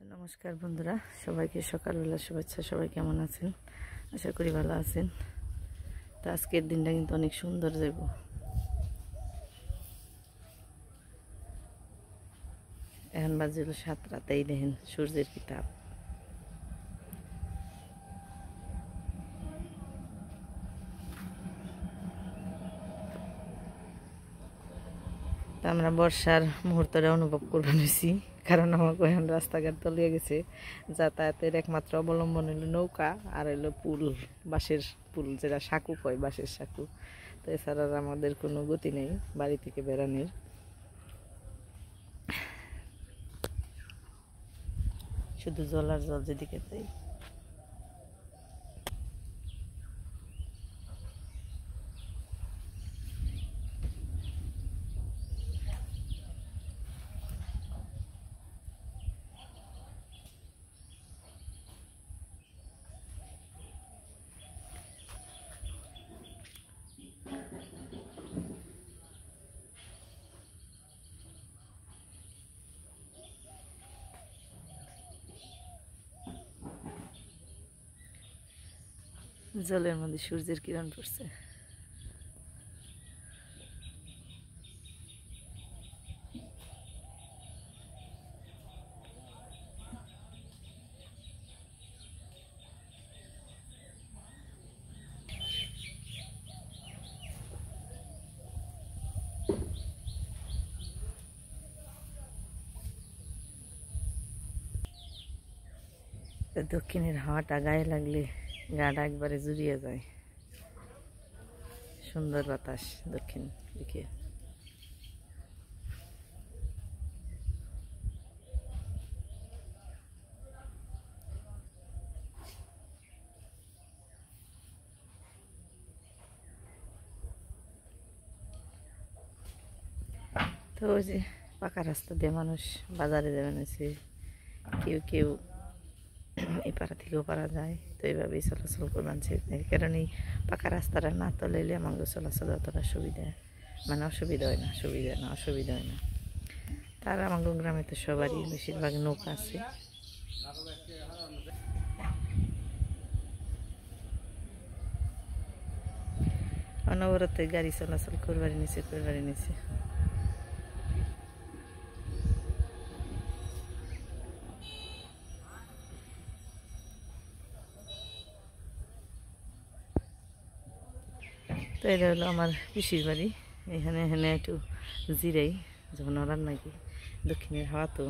নমস্কার বন্ধুরা, সবাইকে সকালবেলা শুভেচ্ছা। সবাই কেমন আছেন? আশা করি ভালো আছেন। তো আজকের দিনটা কিন্তু অনেক সুন্দর যাব। এখন বাজে হলো 7 রাতেই দেখেন সূর্যের কি তাপ। তো আমরা বর্ষার মুহূর্তটা অনুভব করে নিয়েছি, কারণ আমাকে এখন রাস্তাঘাট তলিয়ে গেছে। যাতায়াতের একমাত্র অবলম্বন হলো নৌকা আর হলো পুল, বাঁশের পুল, যেটা সাঁকু কয়, বাঁশের সাঁকু। তো এছাড়া আমাদের কোনো গতি নেই বাড়ি থেকে বেড়ানোর। শুধু জল আর জল, যেদিকে যাই। জলের মধ্যে সূর্যের কিরণ পড়ছে। দক্ষিণের হাওয়াটা গায়ে লাগলে গাটা একবারে জুড়িয়ে যায়। সুন্দর বাতাস দক্ষিণ দিকে। তো ওই যে পাকা রাস্তা দিয়ে মানুষ বাজারে যাবেন, হয়েছে কেউ কেউ এই পাড়া থেকেও পারা যায়। তো এইভাবেই চলাচল করবেন। এই কারণেই পাকা রাস্তাটা না তলাইলে আমাকে চলাচল অতটা সুবিধা, মানে অসুবিধা হয় না, অসুবিধা হয় না। তার আমাকে গ্রামে তো সবারই বেশিরভাগ নৌকা আছে। অনবরত গাড়ি চলাচল করবারই নিচে। তো এটা হলো আমার পিসির বাড়ি। এখানে একটু জিরাই যখন রান্না কি। দক্ষিণের হাওয়া তো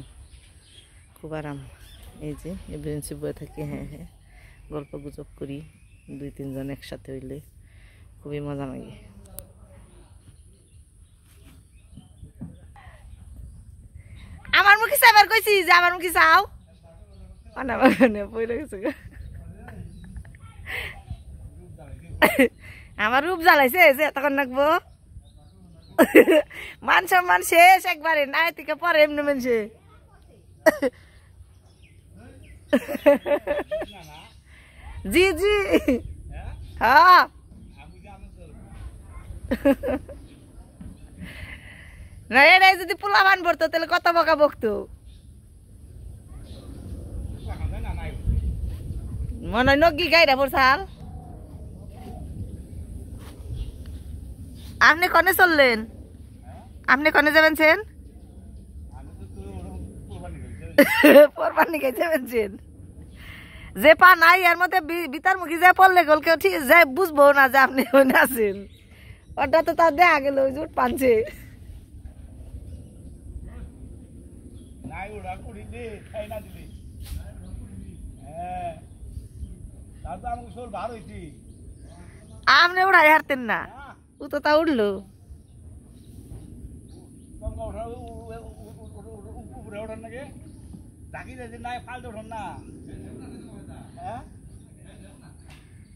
খুব আরাম। এই যে বেঞ্চে বয়ে থাকি, হ্যাঁ, গল্প গুজব করি 2-3 জন একসাথে হইলে খুবই মজা লাগে। আমার মুখে চাইবার কইছি যে আমার মুখে চাও, আমার রূপ জ্বালাইছে যে তখন রাখবো। মান সম্মান শেষ একবারে, নাই থেকে পরে এমনি মানুষে। জি জি, হ্যাঁ। না এটাই যদি পোলা মান পড়তো তাহলে কত বকা বকতো। মনে হয় নগি গাইরা পড়ছাল। আপনি কনে চললেন? আপনি কনে যাবেন? পরবানি গাই যাবেন? যে পা নাই এর মধ্যে বিতার মুখী যায় পড়লে গল কেউ ঠিক যায় বুঝবো না যে আপনি ওখানে আছেন। ওটা তো তার দেখা গেল ওই জুট পানছে। আপনি উড়াই হারতেন না, ও তো তা উঠলো।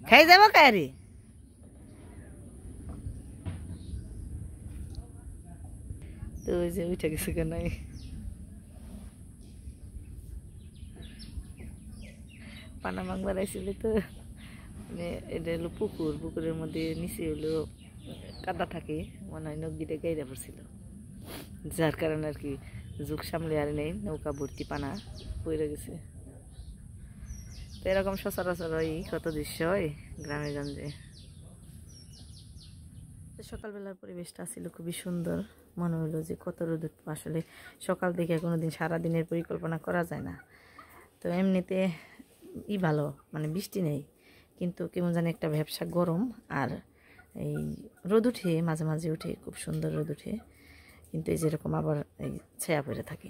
খাই যাবো কারি। তো ওই যে উঠে গেছে কেন পানা মাং বাড়াইছিল। তো মানে এটা হলো পুকুরের মধ্যে নিচে হলো কাদা থাকে, মনে হয় নদীটা গাইরা পড়ছিল, যার কারণে আর কি যুগ সামলে আর নেই, নৌকা ভর্তি পানা পড়ে গেছে। তো এরকম সচরাচর কত দৃশ্য হয় গ্রামে গঞ্জে। সকালবেলার পরিবেশটা ছিল খুবই সুন্দর, মনে হলো যে কত রোদ উঠবো। আসলে সকাল থেকে কোনোদিন সারাদিনের পরিকল্পনা করা যায় না। তো এমনিতে ভালো, মানে বৃষ্টি নেই, কিন্তু কেমন জানি একটা ভ্যাপসা গরম। আর এই রোদ উঠে মাঝে মাঝে উঠে, খুব সুন্দর রোদ উঠে, কিন্তু এই যেরকম আবার এই ছায়া পড়ে থাকে।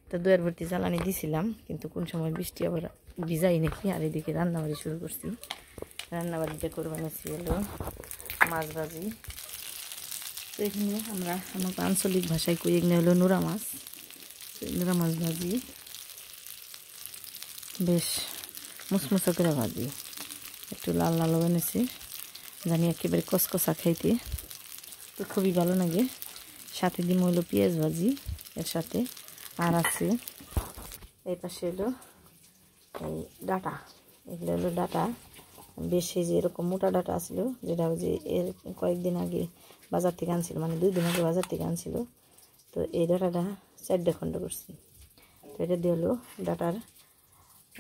তো দুয়ার ভর্তি জ্বালানি দিছিলাম, কিন্তু কোন সময় বৃষ্টি আবার ভিজাই নাকি। আর এদিকে রান্নাবাড়ি শুরু করছি। রান্নাবাড়িতে করে বানাচ্ছি হলো মাছ ভাজি। তো এখানে আমাকে আঞ্চলিক ভাষায় কই এখানে হলো নোরা মাছ। নোরা মাছ ভাজি বেশ মুসমুসা করে ভাজি, একটু লাল লাল বানিয়েছি, জানি একেবারে কসকসা খাইতে, তো খুবই ভালো লাগে। সাথে দিম হলো পেঁয়াজ ভাজি এর সাথে। আর আছে এই পাশে হলো এই ডাটা, এগুলো হলো ডাটা। বেশি যে এরকম মোটা ডাটা আসছিল, যেটা যে এর কয়েকদিন আগে বাজার থেকে আনছিল, মানে 2 দিন আগে বাজার থেকে আনছিল। তো এই ডাটাটা 4 খণ্ড করছি। তো এটা দিয়ে হলো ডাটার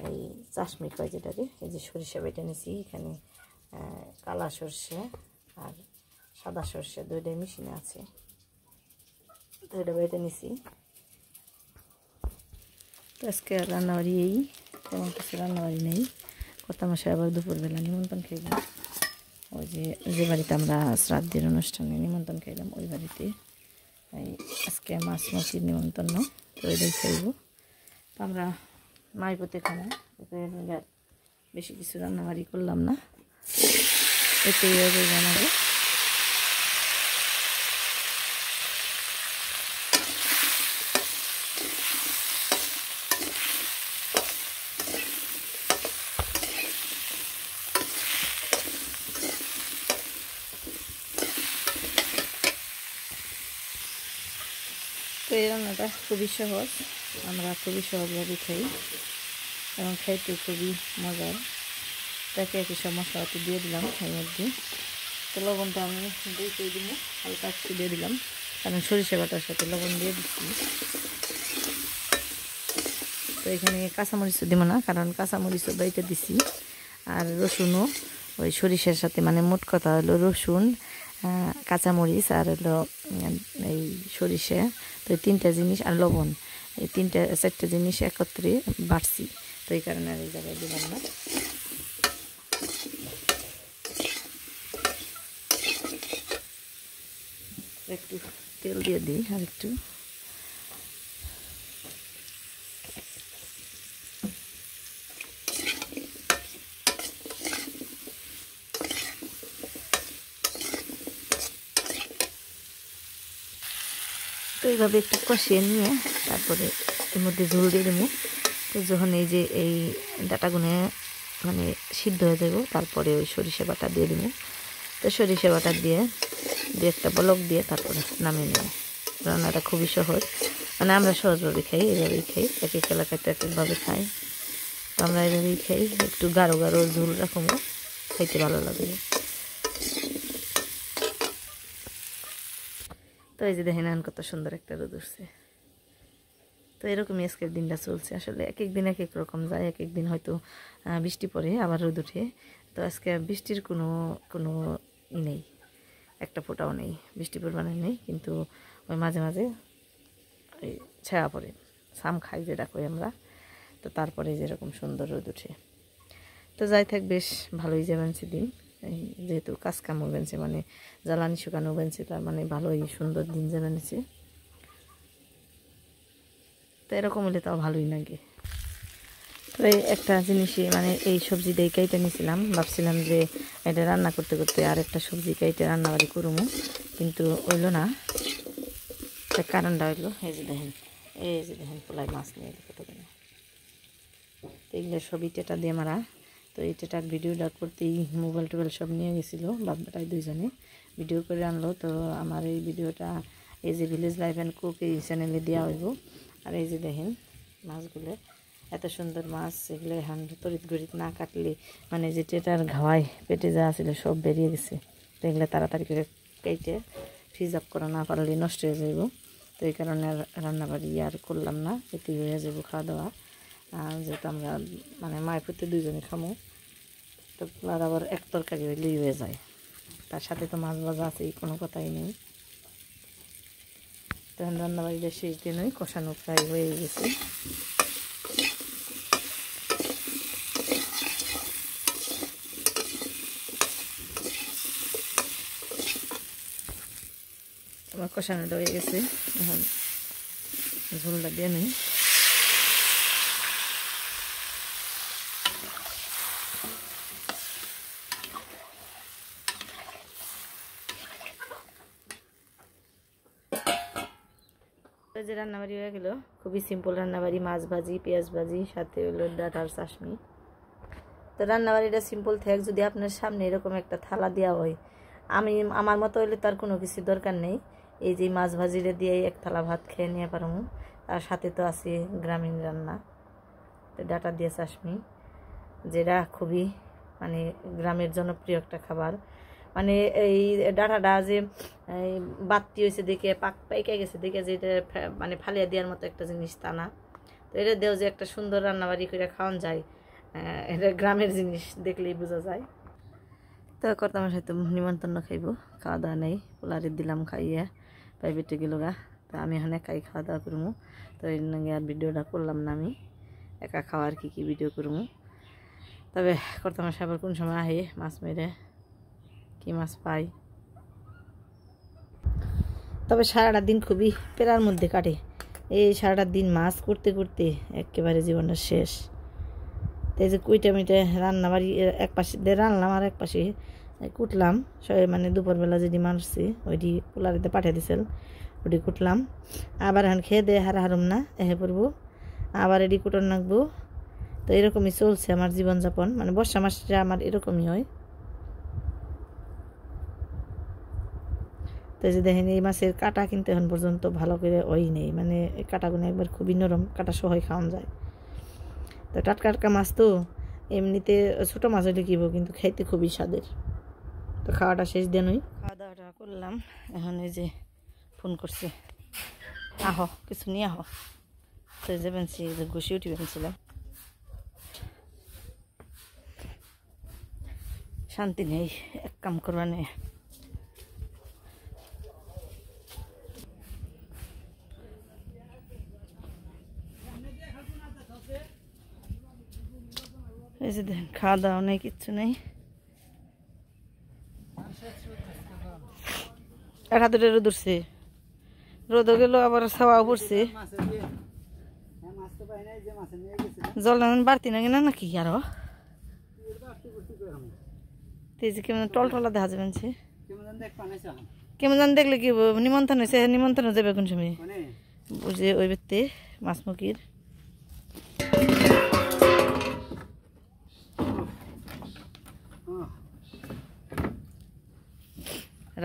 এই চাশমি কয় যেটাকে, এই যে সরিষা বেটে নিছি এখানে, কালা সর্ষে আর সাদা সর্ষে 2টাই মেশিনে আছে। তো এটা বেটে নিছি। তো আজকে রান্নাবাড়ি তেমন কিছু রান্নাবাড়ি নেই। কত মাসে আবার দুপুরবেলা নিমন্ত্রণ খাইলাম, ওই যে বাড়িতে আমরা শ্রাদ্ধের অনুষ্ঠানে নিমন্ত্রণ খাইলাম, ওই বাড়িতে আজকে মাছ মাছির নিমন্ত্রণ। তো ওইটাই খাইব। তো আমরা মাইপতে খাবো, বেশি কিছু রান্নাবাড়ি করলাম না, এতেই জানাবো। তো এই রান্নাটা খুবই সহজ, আমরা খুবই সহজভাবে খাই এবং খাইতে খুবই মজার। তাকে একই সব মশলাপাতি দিয়ে দিলাম এর মধ্যে। তো লবণটা আমি দিয়ে দিব, হালকা একটু দিয়ে দিলাম, কারণ সরিষা বাটার সাথে লবণ দিয়ে দিচ্ছি। তো এখানে কাঁচামরিচও দিব না, কারণ কাঁচামরিচও বাইতে দিছি। আর রসুনও ওই সরিষার সাথে, মানে মোট কথা হলো রসুন, কাঁচামরিচ আর হলো এই সরিষা, তো এই 3টা জিনিস আর লবণ, এই 4টে জিনিস একত্রে বাড়ছি। তো এই কারণে আর এই জায়গায় দিলাম না। একটু তেল দিয়ে দিই আর একটু। তো এইভাবে একটু কষিয়ে নিয়ে তারপরে এর মধ্যে ঝোল দিয়ে দেবো। তো যখন এই যে এই ডাটাগুনে মানে সিদ্ধ হয়ে যাব, তারপরে ওই সরিষা বাটা দিয়ে দেবো। তো সরিষা বাটা দিয়ে 2-একটা বলক দিয়ে তারপরে নামিয়ে নেব। রান্নাটা খুবই সহজ, মানে আমরা সহজভাবে খাই, এইভাবেই খাই। এক এক এলাকায় তো এক একভাবে খাই, তো আমরা এইভাবেই খাই। একটু গাঢ় গাঢ় ঝোল রাখবো, খাইতে ভালো লাগবে। তো এই যে দেখেন কত সুন্দর একটা রোদ উঠছে। তো এরকমই আজকের দিনটা চলছে। আসলে এক এক দিন এক এক রকম যায়, এক এক দিন হয়তো বৃষ্টি পড়ে আবার রোদ উঠে। তো আজকে বৃষ্টির কোনো নেই, একটা ফোঁটাও নেই, বৃষ্টি পরিমাণে নেই, কিন্তু ওই মাঝে মাঝে ওই ছায়া পড়ে, সাম খাই যেটা কই আমরা। তো তারপরে যেরকম সুন্দর রোদ উঠে। তো যাই থাক, বেশ ভালোই যাবেন সেদিন, যেহেতু কাজ কামও বেনছে, মানে জ্বালানি শুকানো বেনছে, তার মানে ভালোই সুন্দর দিন যাবেনছে। তো এরকম হলে তাও ভালোই লাগে। তো এই একটা জিনিসই, মানে এই সবজি দিয়ে কেটে নিয়েছিলাম, ভাবছিলাম যে এটা রান্না করতে করতে আর একটা সবজি কেটে রান্নাবাড়ি করবো, কিন্তু হইলো না। তার কারণটা হইলো এই যে দেখেন পোলাই মাছ নিয়ে কতগুলো। তো এগুলো সবই টেটা দিয়ে মারা। তো এই টেটার ভিডিওটা করতেই মোবাইল টোবাইল সব নিয়ে গেছিলো, বাপ বেটায় 2জনে ভিডিও করে আনলো। তো আমার এই ভিডিওটা এই যে ভিলেজ লাইফ অ্যান্ড কুক এই চ্যানেলে দেওয়া হইব। আর এই যে দেখেন মাছগুলো, এত সুন্দর মাছ, এগুলো এখন তরিত গরিত না কাটলে, মানে যে টেটার ঘাওয়ায় পেটে যা ছিল সব বেরিয়ে গেছে। তো এগুলো তাড়াতাড়ি করে কেটে ফ্রিজ আপ করা না পারলে নষ্ট হয়ে যাইব। তো এই কারণে আর রান্নাবাড়ি আর করলাম না, এতেই হয়ে যাবো খাওয়া দাওয়া। যেহেতু আমরা মানে মায়ের প্রতি দুইজনে খামো, তো আর আবার এক তরকারি হইলেই হয়ে যায়, তার সাথে তো মাছ ভাজা আছেই, কোনো কথাই নেই। তখন রান্নাবাড়িটা শেষ দিন ওই কষানো প্রায় হয়ে গেছে। আমার কষানোটা হয়ে গেছে, এখন ঝোলটা দিয়ে নিই। যে রান্নাবাড়ি হয়ে গেল, খুবই সিম্পল রান্নাবাড়ি, মাছ ভাজি, পেঁয়াজ ভাজি, সাথে হলো ডাটার চাশনি। তো রান্নাবাড়িটা সিম্পল থাক, যদি আপনার সামনে এরকম একটা থালা দেওয়া হয়, আমার মতো হইলে তার কোনো কিছু দরকার নেই, এই যে মাছ ভাজিটা দিয়ে এক থালা ভাত খেয়ে নিয়ে পারবো। তার সাথে তো আছে গ্রামীণ রান্না, তো ডাটা দিয়ে চাশনি, যেটা খুবই মানে গ্রামের জনপ্রিয় একটা খাবার। মানে এই ডাঁটাটা যে বাতি হয়েছে দেখে পাইকে গেছে দেখে যে এটা মানে ফালিয়া দেওয়ার মতো একটা জিনিস তা না। তো এটা দেও যে একটা সুন্দর রান্নাবাড়ি করে খাওয়ান যায়, এটা গ্রামের জিনিস দেখলেই বোঝা যায়। তো কর্তামার সাথে নিমন্ত্রণ খাইব, খাওয়া দাওয়া নেই, পোলারে দিলাম খাইয়া প্রাইভেটে গেল গা। তো আমি এখন একাই খাওয়া দাওয়া করবো, তো এর নাকি আর ভিডিওটা করলাম না, আমি একা খাওয়ার কি ভিডিও করবো। তবে কর্তামার সাহেব কোন সময় আহে মাছ মেরে, কি মাছ পাই। তবে সারাটা দিন খুবই পেরার মধ্যে কাটে, এই সারাটা দিন মাছ করতে করতে একেবারে জীবনটা শেষ। তাই যে কুইটা মিটে রান্নাবাড়ি এক পাশে দিয়ে রান্নাম আর এক পাশে কুটলাম, মানে দুপুরবেলা যেটি মারছি ওইটি পোলারিতে পাঠিয়ে দিছিল, ওটি কুটলাম। আবার এখন খেয়ে দিয়ে হারাম না এহে পড়বো, আবার এটি কুটন রাখবো। তো এরকমই চলছে আমার জীবনযাপন, মানে বর্ষা মাসটা আমার এরকমই হয়। তো যে দেখেন এই মাছের কাটা কিন্তু এখন পর্যন্ত ভালো করে ওই নেই, মানে এই কাটাগুলো একবার খুবই নরম, কাটা সহই খাওয়ান যায়। তো টাটকা মাছ তো এমনিতে ছোটো মাছ হইলে কিব, কিন্তু খাইতে খুবই স্বাদের। তো খাওয়াটা শেষ দিনই খাওয়া দাওয়াটা করলাম, এখন এই যে ফোন করছে আহো কিছু নিয়ে আহো। তো যে বেনছি যে ঘুষি উঠি বেনছিলাম, শান্তি নেই এক কাম করবা নেই। এই যে দেখেন খাওয়া দাওয়া নেই, কিচ্ছু নেই। এক হাতে রোদ উঠছে, রোদও গেল আবার ছাওয়াও পড়ছে, জল বাড়তি না কিনা নাকি আরো তেজি কেমন টলটলা দেখা যাবে, কেমন জান দেখলে কি নিমন্ত্রণ হয়েছে, নিমন্ত্রণ যাবে কোন সময় বুঝে ওই ব্যক্তি মাছমুখির।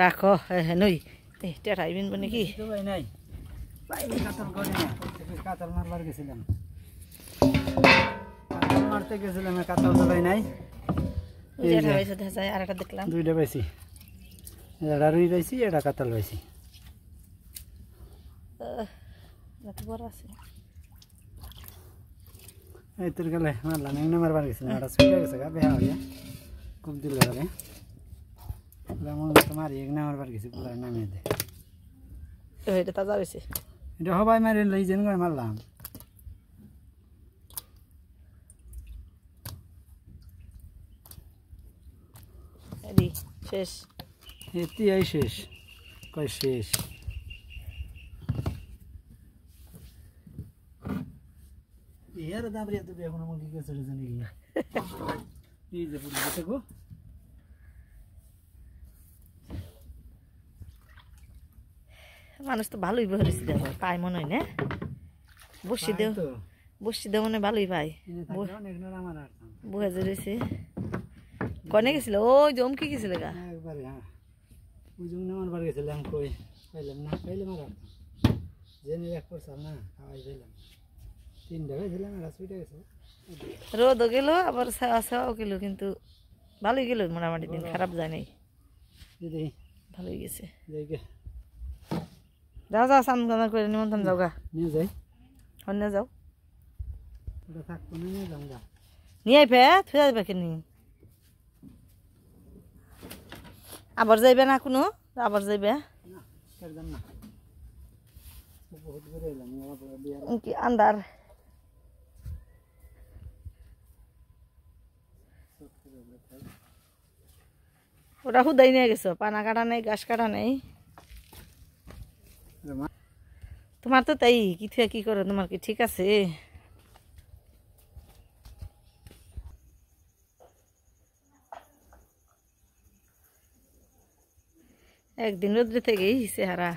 রাখো হ্যাঁ নই টেটাই বিনবো নাকি, কাতাল মারবার গেছিলাম, মারতে গেছিলাম, কাতাল তো পাই নাই, আর একটা দেখলাম দুইটা পাইছি, এটা রুই পাইছি, এটা কাতাল পাইছি। বড় আছে এই তোর গেলে মারলাম, এমনি মারবার গেছিলাম, এটা ছুটে গেছে গা বেহা হইয়া খুব দিল গেলে মন মতো মারি এগনা মারবার গেছি, পুরো নামিয়ে দে। এটা তাজা হয়েছে, এটা সবাই মারি লই যেন করে মারলাম। শেষ এতিয়াই শেষ, কয় শেষ ইয়ার দাবরিয়া তো এখন আমার কি কাছে জানি কি এই যে পুরো দেখো মানুষ তো ভালোই বহরেছি দেখো পায় মনে হয় না, বসি দেও মনে ভালোই পায়, বুঝা যে রয়েছে কনে গেছিল, ওই জমকি গেছিল গা একবারে। হ্যাঁ ওই জন্য মারবার গেছিলাম, কই পাইলাম না, পাইলে মারা জেনে এক পড়ছাল না, খাওয়াই দিলাম, তিনটা হয়েছিলাম, এরা ছুটে গেছে। রোদও গেল আবার ছাওয়াও গেল, কিন্তু ভালোই গেল মোটামুটি, দিন খারাপ যায় নাই, ভালোই গেছে। যাও যাও স্নান টান করে নিমন্ত্রণ যাও গা নিয়ে যাই অন্য যাও ওটা থাকবো না নিয়ে যাম গা নিয়ে আইবে থুয়ে যাবে কেনি আবার যাইবে না কোনো আবার যাইবে না একদম না বহুত ঘুরে এলাম আবার বিয়ার কি আন্দার ওটা হুদাই নিয়ে গেছো পানা কাটা নেই ঘাস কাটা নেই তোমার তো তাই কি থুয়া কি করো তোমার কি ঠিক আছে একদিন রোদ্রে থেকেই চেহারা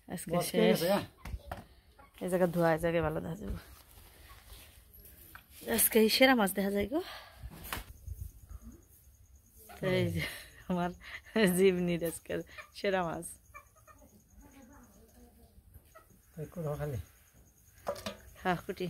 আজকে শেষ এই জায়গা ধোয়া এই জায়গায় ভালো দেখা যাবে আজকে সেরা মাছ দেখা যায় গো এই যে আমার জীবনির আজকের সেরা মাছ খালি হ্যাঁ কুটি